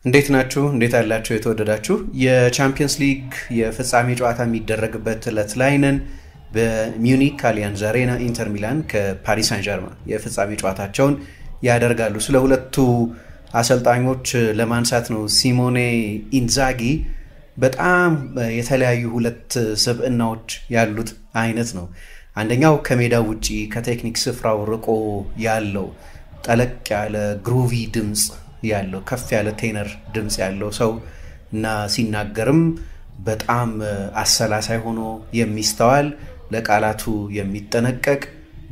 እንዴት ናችሁ? እንዴት አላችሁ? የተወደዳችሁ የቻምፒየንስ ሊግ የፍጻሜ ጨዋታ የሚደረግበት ዕለት ላይ ነን። በሚዩኒክ አሊያንዝ አሬና ኢንተር ሚላን ከፓሪስ ሳን ዠርማን የፍጻሜ ጨዋታቸውን ያደርጋሉ። ስለ ሁለቱ አሰልጣኞች ለማንሳት ነው። ሲሞኔ ኢንዛጊ በጣም የተለያዩ ሁለት ስብዕናዎች ያሉት አይነት ነው። አንደኛው ከሜዳው ውጪ ከቴክኒክ ስፍራው ርቆ ያለው ጠለቅ ያለ ግሩቪ ድምጽ ያለው ከፍ ያለ ቴነር ድምጽ ያለው ሰው እና ሲናገርም በጣም አሰላሳይ ሆኖ የሚስተዋል ለቃላቱ የሚጠነቀቅ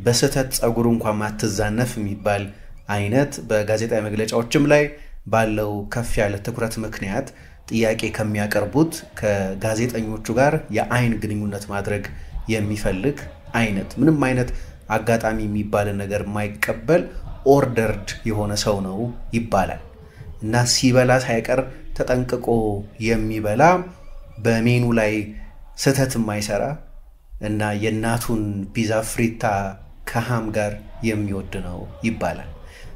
በስተት ጸጉሩ እንኳን ማትዛነፍ የሚባል አይነት በጋዜጣዊ መግለጫዎችም ላይ ባለው ከፍ ያለ ትኩረት ምክንያት ጥያቄ ከሚያቀርቡት ከጋዜጠኞቹ ጋር የአይን ግንኙነት ማድረግ የሚፈልግ አይነት ምንም አይነት አጋጣሚ የሚባል ነገር የማይቀበል ኦርደርድ የሆነ ሰው ነው ይባላል እና ሲበላ ሳይቀር ተጠንቅቆ የሚበላ በሜኑ ላይ ስተት የማይሰራ እና የናቱን ፒዛ ፍሪታ ከሃም ጋር የሚወድ ነው ይባላል።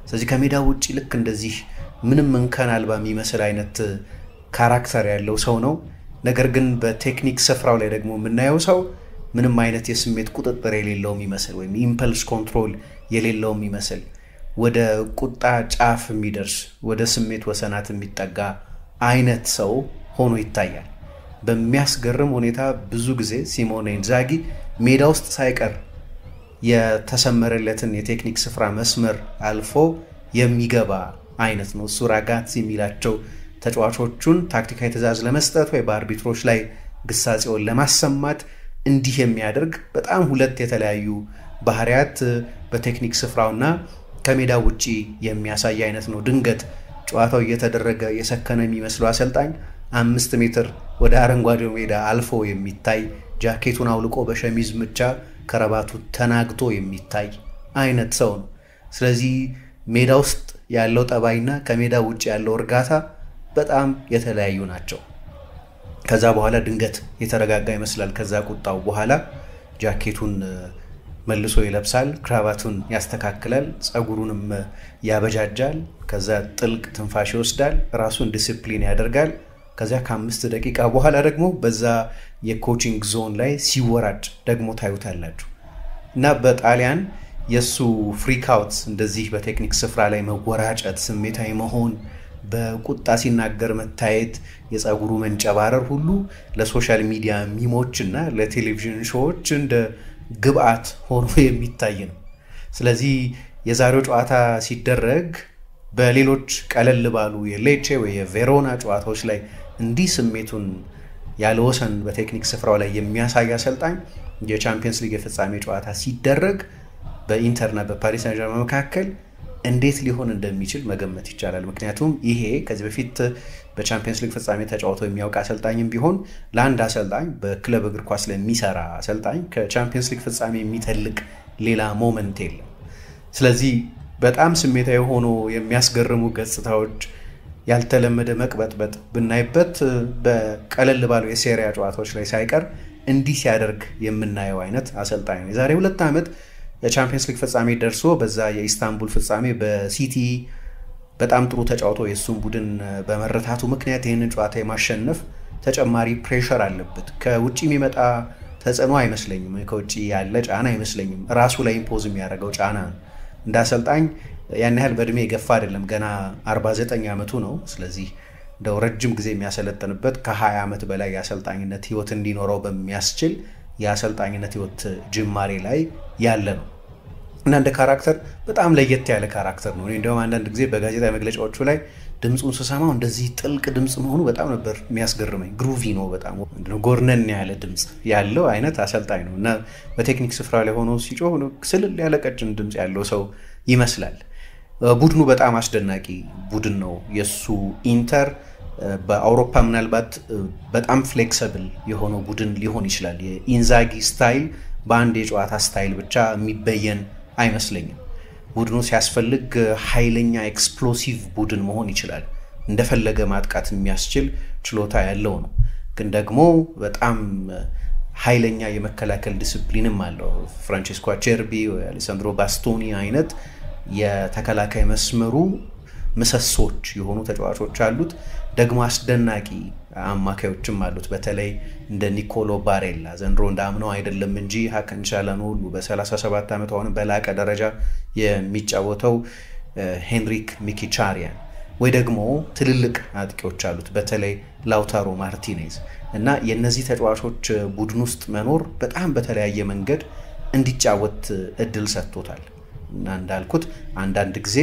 ስለዚህ ከሜዳው ውጪ ልክ እንደዚህ ምንም እንከን አልባ የሚመስል አይነት ካራክተር ያለው ሰው ነው። ነገር ግን በቴክኒክ ስፍራው ላይ ደግሞ የምናየው ሰው ምንም አይነት የስሜት ቁጥጥር የሌለው የሚመስል ወይም ኢምፐልስ ኮንትሮል የሌለው የሚመስል ወደ ቁጣ ጫፍ የሚደርስ ወደ ስሜት ወሰናት የሚጠጋ አይነት ሰው ሆኖ ይታያል። በሚያስገርም ሁኔታ ብዙ ጊዜ ሲሞኔ ኢንዛጊ ሜዳ ውስጥ ሳይቀር የተሰመረለትን የቴክኒክ ስፍራ መስመር አልፎ የሚገባ አይነት ነው። እሱ ራጋትስ የሚላቸው ተጫዋቾቹን ታክቲካዊ ትዕዛዝ ለመስጠት ወይ በአርቢትሮች ላይ ግሳጼውን ለማሰማት እንዲህ የሚያደርግ በጣም ሁለት የተለያዩ ባህሪያት በቴክኒክ ስፍራውና ከሜዳ ውጪ የሚያሳይ አይነት ነው። ድንገት ጨዋታው እየተደረገ የሰከነ የሚመስለው አሰልጣኝ 5 ሜትር ወደ አረንጓዴው ሜዳ አልፎ የሚታይ ጃኬቱን አውልቆ በሸሚዝ ብቻ ከረባቱ ተናግቶ የሚታይ አይነት ሰው ነው። ስለዚህ ሜዳ ውስጥ ያለው ጠባይና ከሜዳ ውጪ ያለው እርጋታ በጣም የተለያዩ ናቸው። ከዛ በኋላ ድንገት የተረጋጋ ይመስላል። ከዛ ቁጣው በኋላ ጃኬቱን መልሶ ይለብሳል፣ ክራቫቱን ያስተካክላል፣ ጸጉሩንም ያበጃጃል። ከዛ ጥልቅ ትንፋሽ ይወስዳል፣ ራሱን ዲሲፕሊን ያደርጋል። ከዛ ከ5 ደቂቃ በኋላ ደግሞ በዛ የኮቺንግ ዞን ላይ ሲወራጭ ደግሞ ታዩታላችሁ እና በጣሊያን የሱ ፍሪክ አውት እንደዚህ በቴክኒክ ስፍራ ላይ መወራጨት፣ ስሜታዊ መሆን፣ በቁጣ ሲናገር መታየት፣ የጸጉሩ መንጨባረር ሁሉ ለሶሻል ሚዲያ ሚሞች እና ለቴሌቪዥን ሾዎች እንደ ግብአት ሆኖ የሚታይ ነው። ስለዚህ የዛሬው ጨዋታ ሲደረግ በሌሎች ቀለል ባሉ የሌቼ ወይ የቬሮና ጨዋታዎች ላይ እንዲህ ስሜቱን ያለ ወሰን በቴክኒክ ስፍራው ላይ የሚያሳይ አሰልጣኝ የቻምፒየንስ ሊግ የፍጻሜ ጨዋታ ሲደረግ በኢንተርና በፓሪስ ሳን ዠርማን መካከል እንዴት ሊሆን እንደሚችል መገመት ይቻላል። ምክንያቱም ይሄ ከዚህ በፊት በቻምፒየንስ ሊግ ፍጻሜ ተጫውቶ የሚያውቅ አሰልጣኝም ቢሆን ለአንድ አሰልጣኝ በክለብ እግር ኳስ ላይ የሚሰራ አሰልጣኝ ከቻምፒየንስ ሊግ ፍጻሜ የሚተልቅ ሌላ ሞመንት የለም። ስለዚህ በጣም ስሜታዊ ሆኖ የሚያስገርሙ ገጽታዎች፣ ያልተለመደ መቅበጥበጥ ብናይበት በቀለል ባሉ የሴሪያ ጨዋታዎች ላይ ሳይቀር እንዲህ ሲያደርግ የምናየው አይነት አሰልጣኝ ነው። የዛሬ 2 ዓመት የቻምፒየንስ ሊግ ፍጻሜ ደርሶ በዛ የኢስታንቡል ፍጻሜ በሲቲ በጣም ጥሩ ተጫውቶ የሱን ቡድን በመረታቱ ምክንያት ይህንን ጨዋታ የማሸነፍ ተጨማሪ ፕሬሸር አለበት። ከውጪ የሚመጣ ተጽዕኖ አይመስለኝም፣ ከውጪ ያለ ጫና አይመስለኝም። ራሱ ላይ ኢምፖዝ የሚያደርገው ጫና ነው። እንደ አሰልጣኝ ያን ያህል በእድሜ የገፋ አይደለም፣ ገና 49 ዓመቱ ነው። ስለዚህ እንደው ረጅም ጊዜ የሚያሰለጥንበት ከ20 ዓመት በላይ የአሰልጣኝነት ህይወት እንዲኖረው በሚያስችል የአሰልጣኝነት ህይወት ጅማሬ ላይ ያለ ነው እና እንደ ካራክተር በጣም ለየት ያለ ካራክተር ነው። እንደውም አንዳንድ ጊዜ በጋዜጣዊ መግለጫዎቹ ላይ ድምጹን ስሰማው እንደዚህ ጥልቅ ድምጽ መሆኑ በጣም ነበር የሚያስገርመኝ። ግሩቪ ነው፣ በጣም ጎርነን ያለ ድምጽ ያለው አይነት አሰልጣኝ ነው እና በቴክኒክ ስፍራ ላይ ሆኖ ሲጮህ ስልል ያለ ቀጭን ድምጽ ያለው ሰው ይመስላል። ቡድኑ በጣም አስደናቂ ቡድን ነው የሱ ኢንተር። በአውሮፓ ምናልባት በጣም ፍሌክሲብል የሆነው ቡድን ሊሆን ይችላል። የኢንዛጊ ስታይል በአንድ የጨዋታ ስታይል ብቻ የሚበየን አይመስለኝም። ቡድኑ ሲያስፈልግ ኃይለኛ ኤክስፕሎሲቭ ቡድን መሆን ይችላል። እንደፈለገ ማጥቃት የሚያስችል ችሎታ ያለው ነው። ግን ደግሞ በጣም ኃይለኛ የመከላከል ዲሲፕሊንም አለው። ፍራንቼስኮ አቼርቢ ወይ አሌሳንድሮ ባስቶኒ አይነት የተከላካይ መስመሩ ምሰሶች የሆኑ ተጫዋቾች አሉት። ደግሞ አስደናቂ አማካዮችም አሉት። በተለይ እንደ ኒኮሎ ባሬላ ዘንድሮ እንዳምነው አይደለም እንጂ ሀከን ቻላኖሉ በ37 ዓመት አሁን በላቀ ደረጃ የሚጫወተው ሄንሪክ ሚኪቻሪያን ወይ ደግሞ ትልልቅ አጥቂዎች አሉት በተለይ ላውታሮ ማርቲኔዝ እና የነዚህ ተጫዋቾች ቡድን ውስጥ መኖር በጣም በተለያየ መንገድ እንዲጫወት እድል ሰጥቶታል። እና እንዳልኩት አንዳንድ ጊዜ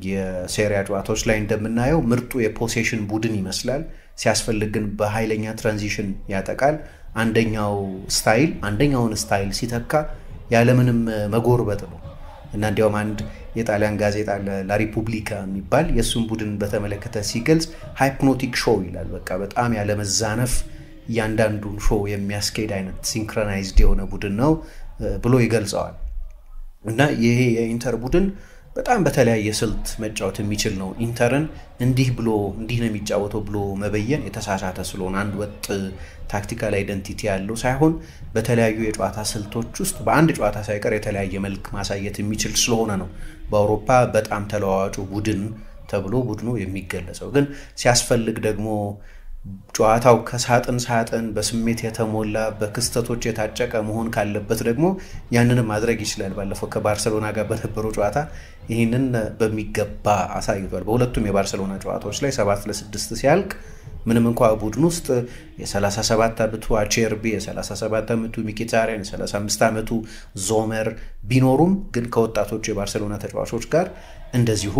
የሴሪያ ጨዋታዎች ላይ እንደምናየው ምርጡ የፖሴሽን ቡድን ይመስላል። ሲያስፈልግ ግን በኃይለኛ ትራንዚሽን ያጠቃል። አንደኛውን ስታይል ሲተካ ያለምንም መጎርበጥ ነው። እና እንዲያውም አንድ የጣሊያን ጋዜጣ ላሪፑብሊካ የሚባል የእሱን ቡድን በተመለከተ ሲገልጽ ሃይፕኖቲክ ሾው ይላል። በቃ በጣም ያለመዛነፍ እያንዳንዱን ሾው የሚያስኬድ አይነት ሲንክሮናይዝድ የሆነ ቡድን ነው ብሎ ይገልጸዋል። እና ይሄ የኢንተር ቡድን በጣም በተለያየ ስልት መጫወት የሚችል ነው። ኢንተርን እንዲህ ነው የሚጫወተው ብሎ መበየን የተሳሳተ ስለሆነ አንድ ወጥ ታክቲካል አይደንቲቲ ያለው ሳይሆን በተለያዩ የጨዋታ ስልቶች ውስጥ በአንድ ጨዋታ ሳይቀር የተለያየ መልክ ማሳየት የሚችል ስለሆነ ነው በአውሮፓ በጣም ተለዋዋጩ ቡድን ተብሎ ቡድኑ የሚገለጸው። ግን ሲያስፈልግ ደግሞ ጨዋታው ከሳጥን በስሜት የተሞላ በክስተቶች የታጨቀ መሆን ካለበት ደግሞ ያንንም ማድረግ ይችላል። ባለፈው ከባርሴሎና ጋር በነበረው ጨዋታ ይህንን በሚገባ አሳይቷል። በሁለቱም የባርሴሎና ጨዋታዎች ላይ 7-6 ሲያልቅ ምንም እንኳ ቡድን ውስጥ የ37 ዓመቱ አቼርቢ፣ የ37 ዓመቱ ሚኪታሪያን፣ የ35 ዓመቱ ዞመር ቢኖሩም ግን ከወጣቶቹ የባርሴሎና ተጫዋቾች ጋር እንደዚሁ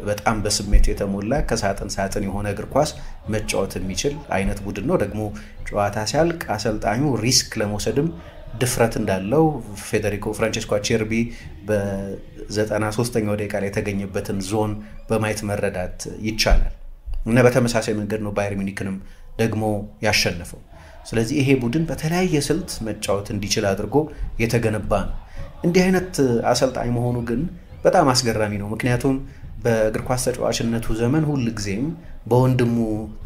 በጣም በስሜት የተሞላ ከሳጥን የሆነ እግር ኳስ መጫወት የሚችል አይነት ቡድን ነው። ደግሞ ጨዋታ ሲያልቅ አሰልጣኙ ሪስክ ለመውሰድም ድፍረት እንዳለው ፌዴሪኮ ፍራንቼስኮ አቼርቢ በ93ኛው ደቂቃ ላይ የተገኘበትን ዞን በማየት መረዳት ይቻላል። እና በተመሳሳይ መንገድ ነው ባየር ሚኒክንም ደግሞ ያሸነፈው። ስለዚህ ይሄ ቡድን በተለያየ ስልት መጫወት እንዲችል አድርጎ የተገነባ ነው። እንዲህ አይነት አሰልጣኝ መሆኑ ግን በጣም አስገራሚ ነው። ምክንያቱም በእግር ኳስ ተጫዋችነቱ ዘመን ሁል ጊዜም በወንድሙ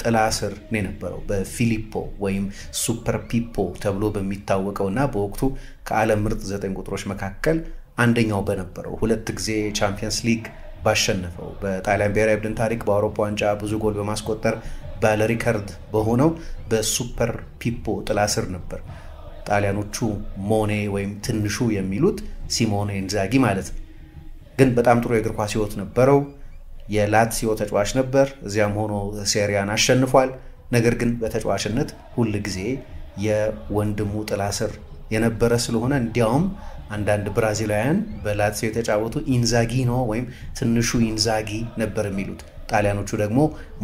ጥላ ስር ነው የነበረው። በፊሊፖ ወይም ሱፐር ፒፖ ተብሎ በሚታወቀውና በወቅቱ ከዓለም ምርጥ 9 ቁጥሮች መካከል አንደኛው በነበረው 2 ጊዜ ቻምፒየንስ ሊግ ባሸነፈው በጣሊያን ብሔራዊ ቡድን ታሪክ በአውሮፓ ዋንጫ ብዙ ጎል በማስቆጠር ባለ ሪከርድ በሆነው በሱፐር ፒፖ ጥላ ስር ነበር ጣሊያኖቹ ሞኔ ወይም ትንሹ የሚሉት ሲሞኔ ኢንዛጊ ማለት ነው። ግን በጣም ጥሩ የእግር ኳስ ህይወት ነበረው። የላትሲዮ ተጫዋች ነበር። እዚያም ሆኖ ሴሪያን አሸንፏል። ነገር ግን በተጫዋችነት ሁል ጊዜ የወንድሙ ጥላ ስር የነበረ ስለሆነ እንዲያውም አንዳንድ ብራዚላውያን በላትሲዮ የተጫወቱ ኢንዛጊኖ ወይም ትንሹ ኢንዛጊ ነበር የሚሉት። ጣሊያኖቹ ደግሞ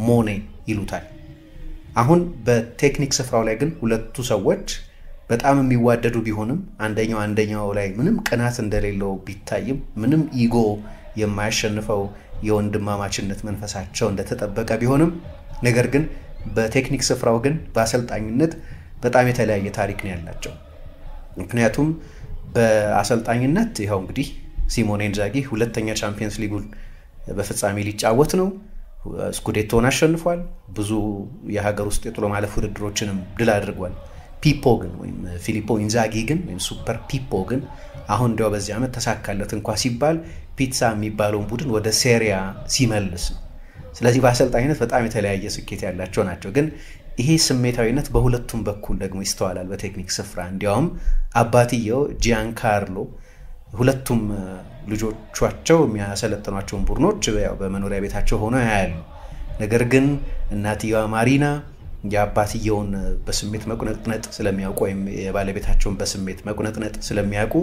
ሞኔ ይሉታል። አሁን በቴክኒክ ስፍራው ላይ ግን ሁለቱ ሰዎች በጣም የሚዋደዱ ቢሆንም አንደኛው ላይ ምንም ቅናት እንደሌለው ቢታይም ምንም ኢጎ የማያሸንፈው የወንድማማችነት መንፈሳቸው እንደተጠበቀ ቢሆንም ነገር ግን በቴክኒክ ስፍራው ግን በአሰልጣኝነት በጣም የተለያየ ታሪክ ነው ያላቸው። ምክንያቱም በአሰልጣኝነት ይኸው እንግዲህ ሲሞኔ ኢንዛጊ ሁለተኛ ቻምፒየንስ ሊጉን በፍጻሜ ሊጫወት ነው። ስኩዴቶን አሸንፏል። ብዙ የሀገር ውስጥ የጥሎ ማለፍ ውድድሮችንም ድል አድርጓል። ፒፖ ግን ወይም ፊሊፖ ኢንዛጊ ግን ወይም ሱፐር ፒፖ ግን አሁን እንዲያው በዚህ ዓመት ተሳካለት እንኳ ሲባል ፒትሳ የሚባለውን ቡድን ወደ ሴሪያ ሲመልስ ነው። ስለዚህ በአሰልጣኝነት በጣም የተለያየ ስኬት ያላቸው ናቸው። ግን ይሄ ስሜታዊነት በሁለቱም በኩል ደግሞ ይስተዋላል በቴክኒክ ስፍራ። እንዲያውም አባትየው ጂያንካርሎ ሁለቱም ልጆቻቸው የሚያሰለጥኗቸውን ቡድኖች ያው በመኖሪያ ቤታቸው ሆነው ያያሉ። ነገር ግን እናትየዋ ማሪና የአባትየውን በስሜት መቁነጥነጥ ስለሚያውቁ ወይም የባለቤታቸውን በስሜት መቁነጥነጥ ስለሚያውቁ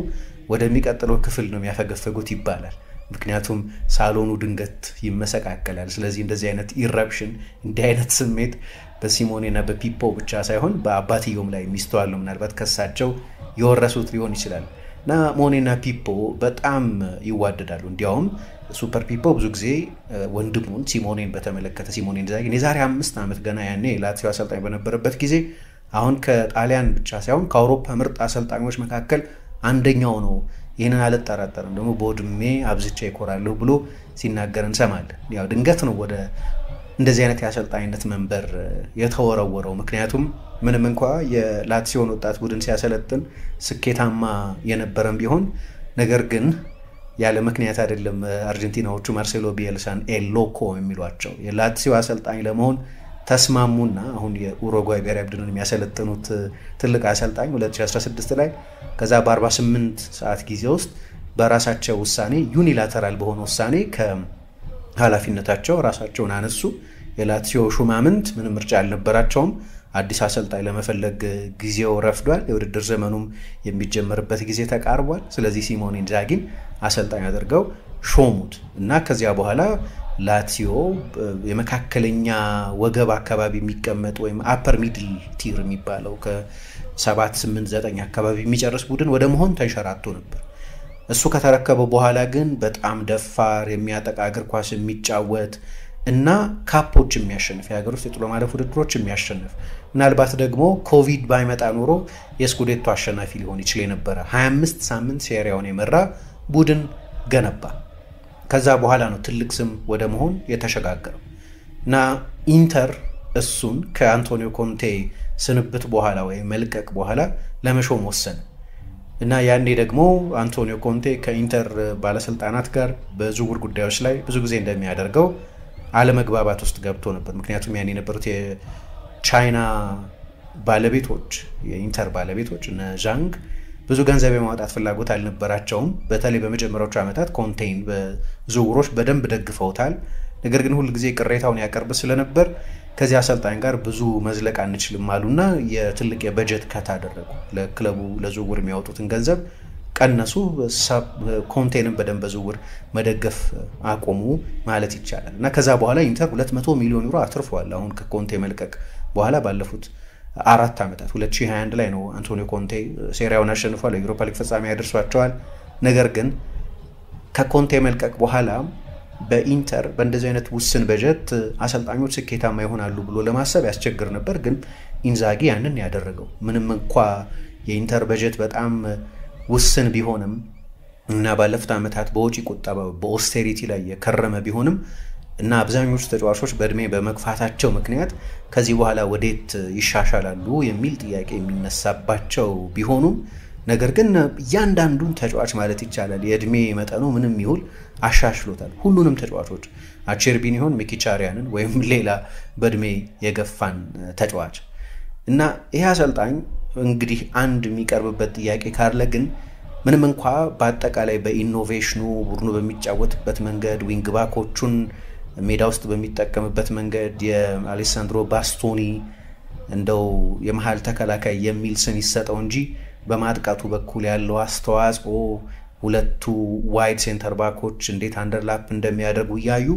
ወደሚቀጥለው ክፍል ነው የሚያፈገፈጉት ይባላል። ምክንያቱም ሳሎኑ ድንገት ይመሰቃቀላል። ስለዚህ እንደዚህ አይነት ኢረፕሽን እንዲህ አይነት ስሜት በሲሞኔና በፒፖ ብቻ ሳይሆን በአባትየውም ላይ የሚስተዋል ነው። ምናልባት ከሳቸው የወረሱት ሊሆን ይችላል። እና ሞኔና ፒፖ በጣም ይዋደዳሉ። እንዲያውም ሱፐር ፒፖ ብዙ ጊዜ ወንድሙን ሲሞኔን በተመለከተ ሲሞኔ ኢንዛጊ የዛሬ 5 ዓመት ገና ያኔ ላትሲዮ አሰልጣኝ በነበረበት ጊዜ አሁን ከጣሊያን ብቻ ሳይሆን ከአውሮፓ ምርጥ አሰልጣኞች መካከል አንደኛው ነው፣ ይህንን አልጠራጠርም፣ ደግሞ በወድሜ አብዝቼ ይኮራለሁ ብሎ ሲናገር እንሰማለን። ያው ድንገት ነው ወደ እንደዚህ አይነት የአሰልጣኝነት መንበር የተወረወረው። ምክንያቱም ምንም እንኳ የላትሲዮን ወጣት ቡድን ሲያሰለጥን ስኬታማ የነበረም ቢሆን ነገር ግን ያለ ምክንያት አይደለም አርጀንቲናዎቹ ማርሴሎ ቢኤልሳን ኤል ሎኮ የሚሏቸው። የላትሲዮ አሰልጣኝ ለመሆን ተስማሙና አሁን የኡሩጓይ ብሔራዊ ቡድንን የሚያሰለጥኑት ትልቅ አሰልጣኝ 2016 ላይ ከዛ በ48 ሰዓት ጊዜ ውስጥ በራሳቸው ውሳኔ ዩኒላተራል በሆነ ውሳኔ ከኃላፊነታቸው ራሳቸውን አነሱ። የላትሲዮ ሹማምንት ምንም ምርጫ አልነበራቸውም። አዲስ አሰልጣኝ ለመፈለግ ጊዜው ረፍዷል። የውድድር ዘመኑም የሚጀመርበት ጊዜ ተቃርቧል። ስለዚህ ሲሞኔ ኢንዛጊን አሰልጣኝ አድርገው ሾሙት እና ከዚያ በኋላ ላትሲዮ የመካከለኛ ወገብ አካባቢ የሚቀመጥ ወይም አፐር ሚድል ቲር የሚባለው ከ7 8 9 አካባቢ የሚጨርስ ቡድን ወደ መሆን ተንሸራቶ ነበር። እሱ ከተረከበው በኋላ ግን በጣም ደፋር የሚያጠቃ እግር ኳስ የሚጫወት እና ካፖች የሚያሸንፍ የሀገር ውስጥ የጥሎ ማለፍ ውድድሮች የሚያሸንፍ ምናልባት ደግሞ ኮቪድ ባይመጣ ኖሮ የስኩዴቶ አሸናፊ ሊሆን ይችል የነበረ 25 ሳምንት ሴሪያውን የመራ ቡድን ገነባ። ከዛ በኋላ ነው ትልቅ ስም ወደ መሆን የተሸጋገረው እና ኢንተር እሱን ከአንቶኒዮ ኮንቴ ስንብት በኋላ ወይም መልቀቅ በኋላ ለመሾም ወሰነ እና ያኔ ደግሞ አንቶኒዮ ኮንቴ ከኢንተር ባለስልጣናት ጋር በዝውውር ጉዳዮች ላይ ብዙ ጊዜ እንደሚያደርገው አለመግባባት ውስጥ ገብቶ ነበር። ምክንያቱም ያኔ የነበሩት የቻይና ባለቤቶች የኢንተር ባለቤቶች እነ ዣንግ ብዙ ገንዘብ የማውጣት ፍላጎት አልነበራቸውም። በተለይ በመጀመሪያዎቹ ዓመታት ኮንቴን በዝውውሮች በደንብ ደግፈውታል። ነገር ግን ሁል ጊዜ ቅሬታውን ያቀርብ ስለነበር ከዚህ አሰልጣኝ ጋር ብዙ መዝለቅ አንችልም አሉና የትልቅ የበጀት ከት አደረጉ። ለክለቡ ለዝውውር የሚያወጡትን ገንዘብ ቀነሱ። ኮንቴንም በደንብ በዝውውር መደገፍ አቆሙ ማለት ይቻላል እና ከዛ በኋላ ኢንተር 200 ሚሊዮን ዩሮ አትርፏል። አሁን ከኮንቴ መልቀቅ በኋላ ባለፉት 4 ዓመታት 2021 ላይ ነው አንቶኒዮ ኮንቴ ሴሪያውን አሸንፏል፣ የዩሮፓ ሊግ ፍጻሜ ያደርሷቸዋል። ነገር ግን ከኮንቴ መልቀቅ በኋላ በኢንተር በእንደዚህ አይነት ውስን በጀት አሰልጣኞች ስኬታማ ይሆናሉ ብሎ ለማሰብ ያስቸግር ነበር። ግን ኢንዛጊ ያንን ያደረገው ምንም እንኳ የኢንተር በጀት በጣም ውስን ቢሆንም እና ባለፉት ዓመታት በወጪ ቁጠባ በኦስቴሪቲ ላይ የከረመ ቢሆንም እና አብዛኞቹ ተጫዋቾች በእድሜ በመግፋታቸው ምክንያት ከዚህ በኋላ ወዴት ይሻሻላሉ የሚል ጥያቄ የሚነሳባቸው ቢሆኑም ነገር ግን እያንዳንዱን ተጫዋች ማለት ይቻላል የእድሜ መጠኑ ምንም ይሁን አሻሽሎታል። ሁሉንም ተጫዋቾች አቼርቢን ይሆን ሚኪቻሪያንን ወይም ሌላ በእድሜ የገፋን ተጫዋች እና ይህ አሰልጣኝ እንግዲህ አንድ የሚቀርብበት ጥያቄ ካለ ግን ምንም እንኳ በአጠቃላይ በኢኖቬሽኑ ቡድኑ በሚጫወትበት መንገድ ዊንግ ባኮቹን ሜዳ ውስጥ በሚጠቀምበት መንገድ የአሌሳንድሮ ባስቶኒ እንደው የመሃል ተከላካይ የሚል ስም ይሰጠው እንጂ በማጥቃቱ በኩል ያለው አስተዋጽኦ ሁለቱ ዋይድ ሴንተር ባኮች እንዴት አንደርላፕ እንደሚያደርጉ እያዩ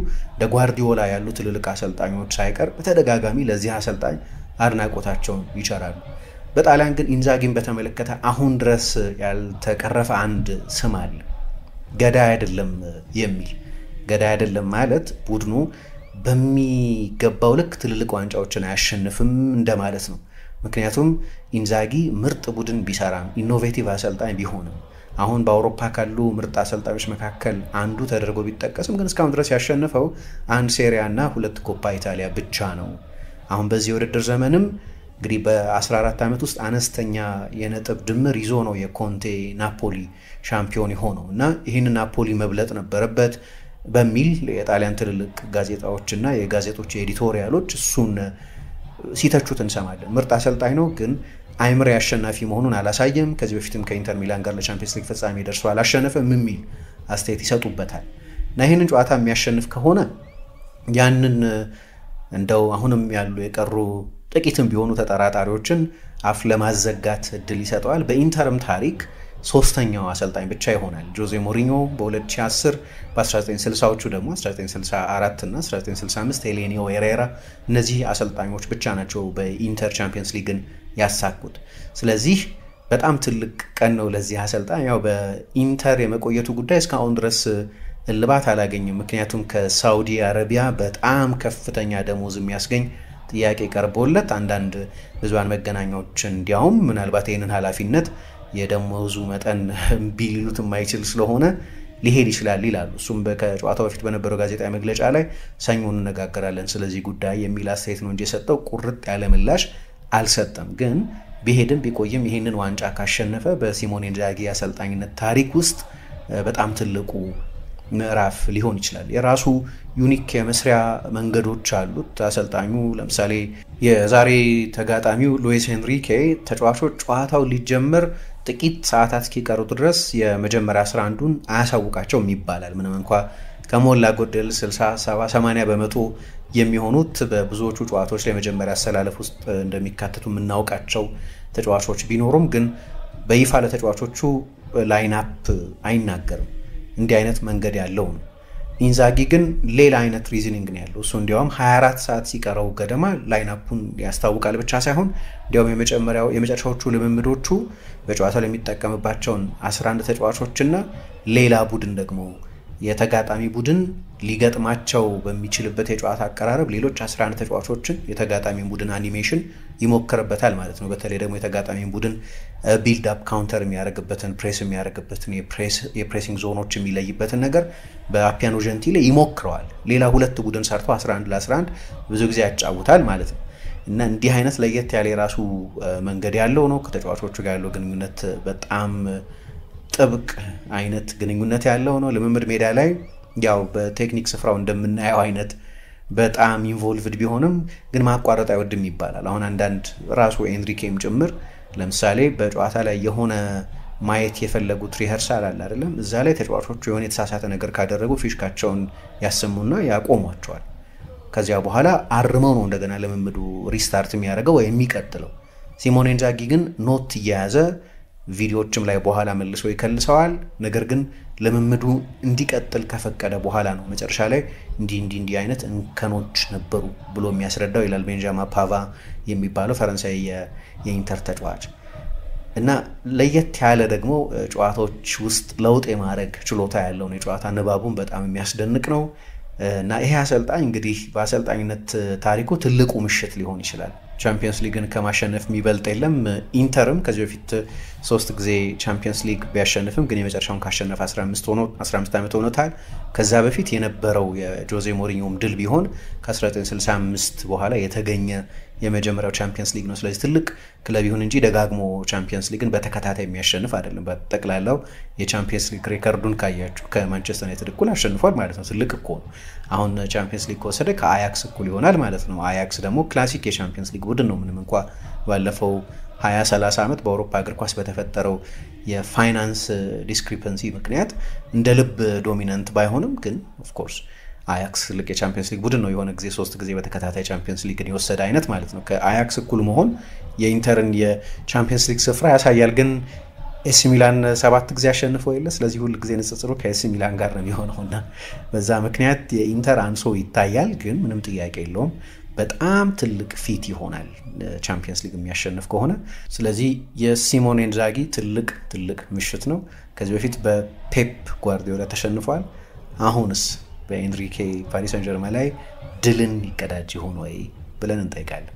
ጓርዲዮላ ያሉ ትልልቅ አሰልጣኞች ሳይቀር በተደጋጋሚ ለዚህ አሰልጣኝ አድናቆታቸውን ይቸራሉ። በጣሊያን ግን ኢንዛጊን በተመለከተ አሁን ድረስ ያልተቀረፈ አንድ ስም አለ፣ ገዳይ አይደለም የሚል። ገዳይ አይደለም ማለት ቡድኑ በሚገባው ልክ ትልልቅ ዋንጫዎችን አያሸንፍም እንደማለት ነው። ምክንያቱም ኢንዛጊ ምርጥ ቡድን ቢሰራም ኢኖቬቲቭ አሰልጣኝ ቢሆንም አሁን በአውሮፓ ካሉ ምርጥ አሰልጣኞች መካከል አንዱ ተደርጎ ቢጠቀስም ግን እስካሁን ድረስ ያሸነፈው 1 ሴሪያ እና 2 ኮፓ ኢታሊያ ብቻ ነው። አሁን በዚህ የውድድር ዘመንም እንግዲህ በ14 ዓመት ውስጥ አነስተኛ የነጥብ ድምር ይዞ ነው የኮንቴ ናፖሊ ሻምፒዮን የሆነው እና ይህን ናፖሊ መብለጥ ነበረበት በሚል የጣሊያን ትልልቅ ጋዜጣዎችና የጋዜጦች ኤዲቶሪያሎች እሱን ሲተቹት እንሰማለን። ምርጥ አሰልጣኝ ነው ግን አይምሬ አሸናፊ መሆኑን አላሳየም፣ ከዚህ በፊትም ከኢንተር ሚላን ጋር ለቻምፒየንስ ሊግ ፍጻሜ ደርሶ አላሸነፈም የሚል አስተያየት ይሰጡበታል። እና ይህንን ጨዋታ የሚያሸንፍ ከሆነ ያንን እንደው አሁንም ያሉ የቀሩ ጥቂትም ቢሆኑ ተጠራጣሪዎችን አፍ ለማዘጋት እድል ይሰጠዋል። በኢንተርም ታሪክ 3ኛው አሰልጣኝ ብቻ ይሆናል። ጆዜ ሞሪኞ በ2010 በ1960ዎቹ ደግሞ 1964 እና 1965 ኤሌኒዮ ኤሬራ እነዚህ አሰልጣኞች ብቻ ናቸው በኢንተር ቻምፒየንስ ሊግን ያሳኩት። ስለዚህ በጣም ትልቅ ቀን ነው ለዚህ አሰልጣኝ። ያው በኢንተር የመቆየቱ ጉዳይ እስካሁን ድረስ እልባት አላገኝም። ምክንያቱም ከሳውዲ አረቢያ በጣም ከፍተኛ ደሞዝ የሚያስገኝ ጥያቄ ቀርቦለት አንዳንድ ብዙሃን መገናኛዎች እንዲያውም ምናልባት ይህንን ኃላፊነት የደሞዙ መጠን ቢሊሉት የማይችል ስለሆነ ሊሄድ ይችላል ይላሉ። እሱም ከጨዋታው በፊት በነበረው ጋዜጣዊ መግለጫ ላይ ሰኞ እንነጋገራለን ስለዚህ ጉዳይ የሚል አስተያየት ነው እንጂ የሰጠው ቁርጥ ያለ ምላሽ አልሰጠም። ግን ቢሄድም ቢቆይም ይህንን ዋንጫ ካሸነፈ በሲሞኔ ኢንዛጊ አሰልጣኝነት ታሪክ ውስጥ በጣም ትልቁ ምዕራፍ ሊሆን ይችላል። የራሱ ዩኒክ የመስሪያ መንገዶች አሉት አሰልጣኙ። ለምሳሌ የዛሬ ተጋጣሚው ሉዊስ ኤንሪኬ ተጫዋቾች ጨዋታው ሊጀመር ጥቂት ሰዓታት እስኪቀሩት ድረስ የመጀመሪያ 11ዱን አያሳውቃቸውም ይባላል። ምንም እንኳ ከሞላ ጎደል 60፣ 70፣ 80 በመቶ የሚሆኑት በብዙዎቹ ጨዋታዎች ላይ መጀመሪያ አሰላለፍ ውስጥ እንደሚካተቱ የምናውቃቸው ተጫዋቾች ቢኖሩም ግን በይፋ ለተጫዋቾቹ ላይናፕ አይናገርም። እንዲህ አይነት መንገድ ያለው ነው። ኢንዛጊ ግን ሌላ አይነት ሪዝኒንግ ነው ያለው። እሱ እንዲያውም 24 ሰዓት ሲቀረው ገደማ ላይናፑን ያስታውቃል ብቻ ሳይሆን እንዲያውም የመጨረሻዎቹ ልምምዶቹ በጨዋታው ላይ የሚጠቀምባቸውን 11 ተጫዋቾችና ሌላ ቡድን ደግሞ የተጋጣሚ ቡድን ሊገጥማቸው በሚችልበት የጨዋታ አቀራረብ ሌሎች 11 ተጫዋቾችን የተጋጣሚ ቡድን አኒሜሽን ይሞክርበታል ማለት ነው። በተለይ ደግሞ የተጋጣሚ ቡድን ቢልድ አፕ ካውንተር የሚያደርግበትን ፕሬስ የሚያደርግበትን የፕሬሲንግ ዞኖች የሚለይበትን ነገር በአፒያኖ ጀንቲሌ ይሞክረዋል። ሌላ ሁለት ቡድን ሰርቶ 11 ለ11 ብዙ ጊዜ ያጫውታል ማለት ነው። እና እንዲህ አይነት ለየት ያለ የራሱ መንገድ ያለው ነው። ከተጫዋቾቹ ጋር ያለው ግንኙነት በጣም ጥብቅ አይነት ግንኙነት ያለው ነው። ልምምድ ሜዳ ላይ ያው በቴክኒክ ስፍራው እንደምናየው አይነት በጣም ኢንቮልቭድ ቢሆንም ግን ማቋረጥ አይወድም ይባላል። አሁን አንዳንድ ራሱ ኤንሪኬም ጭምር ለምሳሌ በጨዋታ ላይ የሆነ ማየት የፈለጉት ሪኸርሳል አለ አይደለም፣ እዛ ላይ ተጫዋቾቹ የሆነ የተሳሳተ ነገር ካደረጉ ፊሽካቸውን ያሰሙና ያቆሟቸዋል። ከዚያ በኋላ አርመው ነው እንደገና ልምምዱ ሪስታርት የሚያደርገው ወይ የሚቀጥለው። ሲሞኔ ኢንዛጊ ግን ኖት እየያዘ ቪዲዮዎችም ላይ በኋላ መልሶ ይከልሰዋል። ነገር ግን ልምምዱ እንዲቀጥል ከፈቀደ በኋላ ነው መጨረሻ ላይ እንዲህ አይነት እንከኖች ነበሩ ብሎ የሚያስረዳው ይላል ቤንጃማ ፓቫ የሚባለው ፈረንሳይ የኢንተር ተጫዋች። እና ለየት ያለ ደግሞ ጨዋታዎች ውስጥ ለውጥ የማድረግ ችሎታ ያለው ነው። የጨዋታ ንባቡን በጣም የሚያስደንቅ ነው። እና ይሄ አሰልጣኝ እንግዲህ በአሰልጣኝነት ታሪኩ ትልቁ ምሽት ሊሆን ይችላል። ቻምፒየንስ ሊግን ከማሸነፍ የሚበልጥ የለም። ኢንተርም ከዚህ በፊት 3 ጊዜ ቻምፒየንስ ሊግ ቢያሸንፍም ግን የመጨረሻውን ካሸነፈ 15 ዓመት ሆኖታል። ከዛ በፊት የነበረው የጆዜ ሞሪኞም ድል ቢሆን ከ1965 በኋላ የተገኘ የመጀመሪያው ቻምፒየንስ ሊግ ነው። ስለዚህ ትልቅ ክለብ ይሁን እንጂ ደጋግሞ ቻምፒየንስ ሊግን በተከታታይ የሚያሸንፍ አይደለም። በጠቅላላው የቻምፒየንስ ሊግ ሬከርዱን ካያችሁ ከማንቸስተር ዩናይትድ እኩል አሸንፏል ማለት ነው። ትልቅ እኮ ነው። አሁን ቻምፒየንስ ሊግ ከወሰደ ከአያክስ እኩል ይሆናል ማለት ነው። አያክስ ደግሞ ክላሲክ የቻምፒየንስ ሊግ ቡድን ነው። ምንም እንኳ ባለፈው 20-30 ዓመት በአውሮፓ እግር ኳስ በተፈጠረው የፋይናንስ ዲስክሪፐንሲ ምክንያት እንደ ልብ ዶሚናንት ባይሆንም ግን ኦፍኮርስ አያክስ ትልቅ የቻምፒየንስ ሊግ ቡድን ነው። የሆነ ጊዜ 3 ጊዜ በተከታታይ ቻምፒየንስ ሊግን የወሰደ አይነት ማለት ነው። ከአያክስ እኩል መሆን የኢንተርን የቻምፒየንስ ሊግ ስፍራ ያሳያል። ግን ኤሲ ሚላን 7 ጊዜ አሸንፈው የለ። ስለዚህ ሁሉ ጊዜ ንጽጽሩ ከኤሲ ሚላን ጋር ነው የሚሆነውና በዛ ምክንያት የኢንተር አንሶ ይታያል። ግን ምንም ጥያቄ የለውም በጣም ትልቅ ፊት ይሆናል ቻምፒየንስ ሊግ የሚያሸንፍ ከሆነ። ስለዚህ የሲሞኔ ኢንዛጊ ትልቅ ምሽት ነው። ከዚህ በፊት በፔፕ ጓርዲዮላ ተሸንፏል። አሁንስ በኤንሪኬ ፓሪስ ሰን ጀርመን ላይ ድልን ይቀዳጅ ይሆን ወይ ብለን እንጠይቃለን።